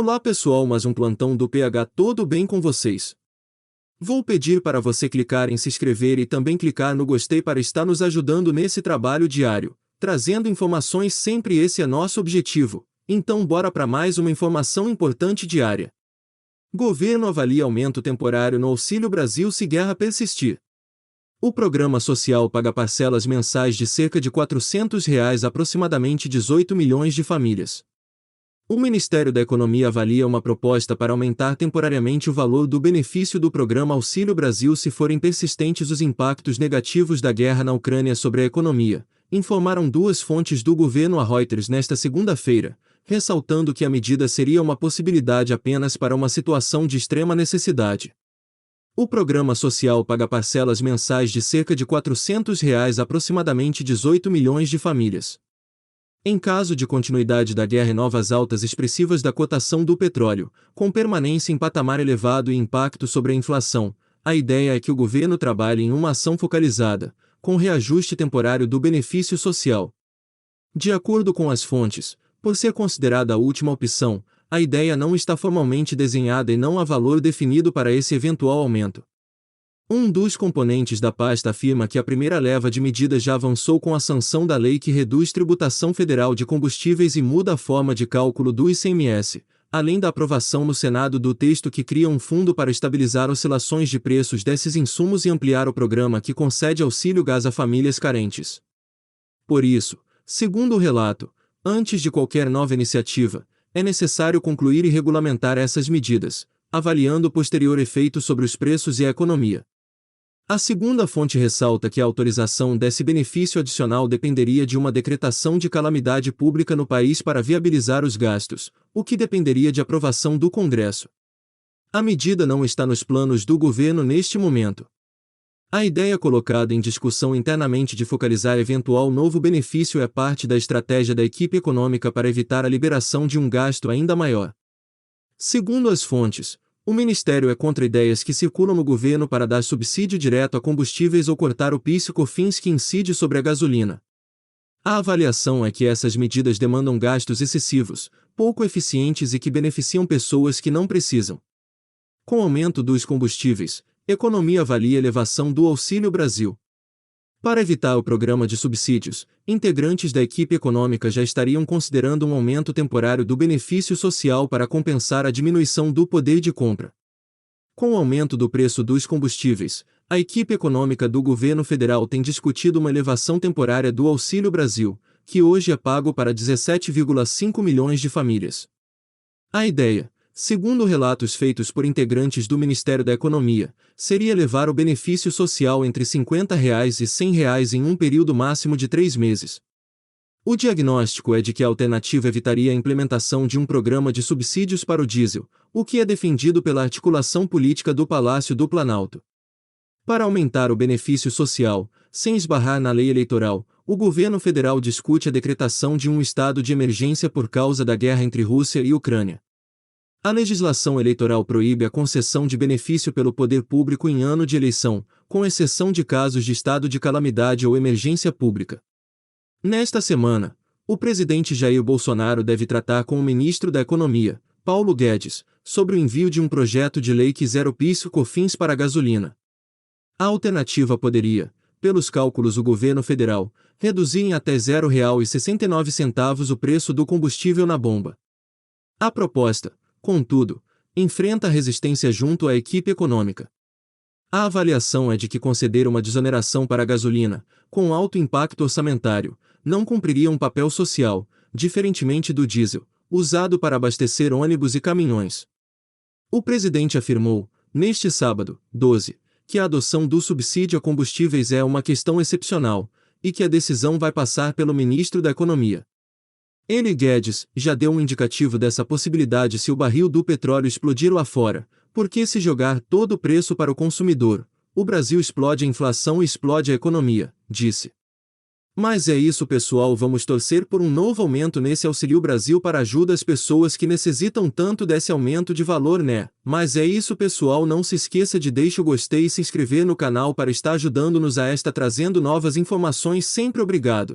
Olá pessoal, mais um plantão do PH, tudo bem com vocês? Vou pedir para você clicar em se inscrever e também clicar no gostei para estar nos ajudando nesse trabalho diário, trazendo informações sempre, esse é nosso objetivo. Então bora para mais uma informação importante diária. Governo avalia aumento temporário no Auxílio Brasil se guerra persistir. O programa social paga parcelas mensais de cerca de R$ 400, aproximadamente 18 milhões de famílias. O Ministério da Economia avalia uma proposta para aumentar temporariamente o valor do benefício do programa Auxílio Brasil se forem persistentes os impactos negativos da guerra na Ucrânia sobre a economia, informaram duas fontes do governo à Reuters nesta segunda-feira, ressaltando que a medida seria uma possibilidade apenas para uma situação de extrema necessidade. O programa social paga parcelas mensais de cerca de R$ 400, aproximadamente 18 milhões de famílias. Em caso de continuidade da guerra e novas altas expressivas da cotação do petróleo, com permanência em patamar elevado e impacto sobre a inflação, a ideia é que o governo trabalhe em uma ação focalizada, com reajuste temporário do benefício social. De acordo com as fontes, por ser considerada a última opção, a ideia não está formalmente desenhada e não há valor definido para esse eventual aumento. Um dos componentes da pasta afirma que a primeira leva de medidas já avançou com a sanção da lei que reduz tributação federal de combustíveis e muda a forma de cálculo do ICMS, além da aprovação no Senado do texto que cria um fundo para estabilizar oscilações de preços desses insumos e ampliar o programa que concede auxílio gás a famílias carentes. Por isso, segundo o relato, antes de qualquer nova iniciativa, é necessário concluir e regulamentar essas medidas, avaliando o posterior efeito sobre os preços e a economia. A segunda fonte ressalta que a autorização desse benefício adicional dependeria de uma decretação de calamidade pública no país para viabilizar os gastos, o que dependeria de aprovação do Congresso. A medida não está nos planos do governo neste momento. A ideia colocada em discussão internamente de focalizar eventual novo benefício é parte da estratégia da equipe econômica para evitar a liberação de um gasto ainda maior. Segundo as fontes, o Ministério é contra ideias que circulam no governo para dar subsídio direto a combustíveis ou cortar o PIS e COFINS que incide sobre a gasolina. A avaliação é que essas medidas demandam gastos excessivos, pouco eficientes e que beneficiam pessoas que não precisam. Com o aumento dos combustíveis, a economia avalia a elevação do Auxílio Brasil. Para evitar o programa de subsídios, integrantes da equipe econômica já estariam considerando um aumento temporário do benefício social para compensar a diminuição do poder de compra. Com o aumento do preço dos combustíveis, a equipe econômica do governo federal tem discutido uma elevação temporária do Auxílio Brasil, que hoje é pago para 17,5 milhões de famílias. A ideia, segundo relatos feitos por integrantes do Ministério da Economia, seria levar o benefício social entre R$ 50 e R$ 100 em um período máximo de 3 meses. O diagnóstico é de que a alternativa evitaria a implementação de um programa de subsídios para o diesel, o que é defendido pela articulação política do Palácio do Planalto. Para aumentar o benefício social, sem esbarrar na lei eleitoral, o governo federal discute a decretação de um estado de emergência por causa da guerra entre Rússia e Ucrânia. A legislação eleitoral proíbe a concessão de benefício pelo poder público em ano de eleição, com exceção de casos de estado de calamidade ou emergência pública. Nesta semana, o presidente Jair Bolsonaro deve tratar com o ministro da Economia, Paulo Guedes, sobre o envio de um projeto de lei que zera o PIS e COFINS para a gasolina. A alternativa poderia, pelos cálculos do governo federal, reduzir em até R$ 0,69 o preço do combustível na bomba. A proposta, contudo, enfrenta resistência junto à equipe econômica. A avaliação é de que conceder uma desoneração para a gasolina, com alto impacto orçamentário, não cumpriria um papel social, diferentemente do diesel, usado para abastecer ônibus e caminhões. O presidente afirmou, neste sábado, 12, que a adoção do subsídio a combustíveis é uma questão excepcional, e que a decisão vai passar pelo ministro da Economia. Ele, Guedes, já deu um indicativo dessa possibilidade se o barril do petróleo explodir lá fora, porque se jogar todo o preço para o consumidor, o Brasil explode a inflação e explode a economia, disse. Mas é isso pessoal, vamos torcer por um novo aumento nesse Auxílio Brasil para ajuda às pessoas que necessitam tanto desse aumento de valor, né? Mas é isso pessoal, não se esqueça de deixar o gostei e se inscrever no canal para estar ajudando-nos a estar trazendo novas informações sempre, obrigado.